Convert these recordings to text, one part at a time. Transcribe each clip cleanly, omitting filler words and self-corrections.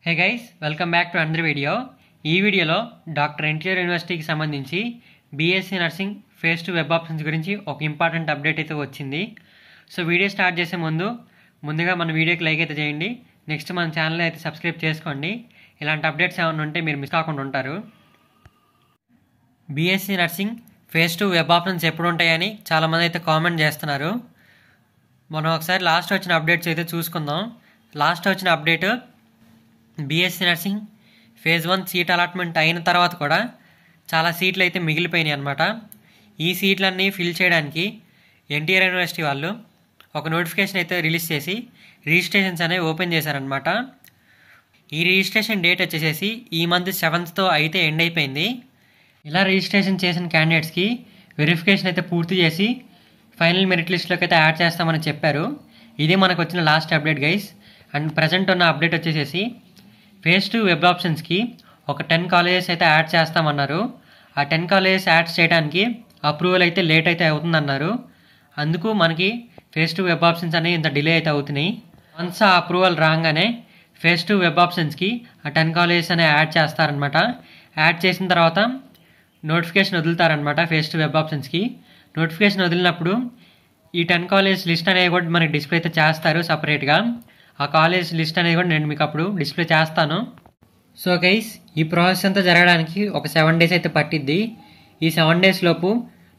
Hey guys, welcome back to another video. ఈ వీడియోలో doctor NTR యూనివర్సిటీకి సంబంధించి BSc nursing phase 2 web options గురించి ఒక ఇంపార్టెంట్ అప్డేట్ అయితే వచ్చింది. సో వీడియో స్టార్ట్ చేసే ముందుగా మన వీడియోకి లైక్ అయితే చేయండి. నెక్స్ట్ మన ఛానల్ అయితే సబ్స్క్రైబ్ చేసుకోండి. ఇలాంటి అప్డేట్స్ ఏమైనా ఉంటే మీరు మిస్ కాకుండా ఉంటారు. BSc nursing phase 2 web options ఎప్పుడు ఉంటాయని చాలామంది అయితే కామెంట్ చేస్తున్నారు. మనం ఒకసారి లాస్ట్ వచ్చిన అప్డేట్స్ అయితే చూసుకుందాం. లాస్ట్ వచ్చిన update BSc nursing phase 1 seat allotment అయిన తర్వాత కూడా చాలా సీట్లు అయితే మిగిలిపోయినాయి అన్నమాట. ఈ సీట్లన్నీ ఫిల్ చేయడానికి ఎన్టీఆర్ యూనివర్సిటీ వాళ్ళు ఒక నోటిఫికేషన్ అయితే రిలీజ్ చేసి రిజిస్ట్రేషన్స్ అనేవి ఓపెన్ చేశారనమాట. ఈ రిజిస్ట్రేషన్ డేట్ వచ్చేసేసి ఈ మంత్ 7th అయితే ఎండ్ అయిపోయింది. ఇలా రిజిస్ట్రేషన్ చేసిన క్యాండిడేట్స్కి వెరిఫికేషన్ అయితే పూర్తి చేసి ఫైనల్ మెరిట్ లిస్ట్లోకి అయితే యాడ్ చేస్తామని చెప్పారు. ఇది మనకు వచ్చిన last update guys. And present ఉన్న అప్డేట్ వచ్చేసేసి ఫేజ్ 2 వెబ్ ఆప్షన్స్కి ఒక 10 కాలేజెస్ అయితే యాడ్ చేస్తామన్నారు. ఆ 10 కాలేజెస్ యాడ్ చేయడానికి అప్రూవల్ అయితే లేట్ అయితే అవుతుందన్నారు. అందుకు మనకి ఫేజ్ 2 వెబ్ ఆప్షన్స్ అనేవి ఇంత డిలే అయితే అవుతున్నాయి. వన్స్ ఆ అప్రూవల్ రాగానే ఫేజ్ 2 వెబ్ ఆప్షన్స్కి ఆ 10 కాలేజెస్ అనేవి యాడ్ చేస్తారనమాట. యాడ్ చేసిన తర్వాత నోటిఫికేషన్ వదులుతారనమాట. ఫేజ్ 2 వెబ్ ఆప్షన్స్కి నోటిఫికేషన్ వదిలినప్పుడు ఈ 10 కాలేజెస్ లిస్ట్ అనేది కూడా మనకి డిస్ప్లే అయితే చేస్తారు సపరేట్గా. ఆ కాలేజ్ లిస్ట్ అనేది కూడా నేను మీకు అప్పుడు డిస్ప్లే చేస్తాను. సో గైస్, ఈ ప్రాసెస్ అంతా జరగడానికి ఒక 7 days అయితే పట్టిద్ది. ఈ 7 days లోపు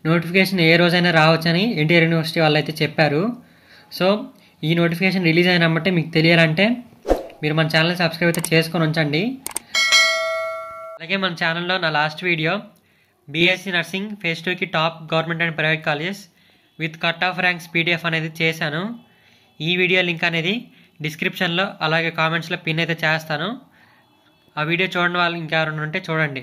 నోటిఫికేషన్ ఏ రోజైనా రావచ్చని ఎన్టీఆర్ యూనివర్సిటీ వాళ్ళు అయితే చెప్పారు. సో ఈ నోటిఫికేషన్ రిలీజ్ అయినమ్మంటే మీకు తెలియాలంటే మీరు మన ఛానల్ సబ్స్క్రైబ్ అయితే చేసుకొని ఉంచండి. అలాగే మన ఛానల్లో నా last video BSc nursing phase 2కి top government and private colleges with cut off ranks PDF అనేది చేశాను. ఈ వీడియో లింక్ అనేది డిస్క్రిప్షన్లో అలాగే కామెంట్స్లో పిన్ అయితే చేస్తాను. ఆ వీడియో చూడండి వాళ్ళు ఇంకెవరైనా ఉంటే చూడండి.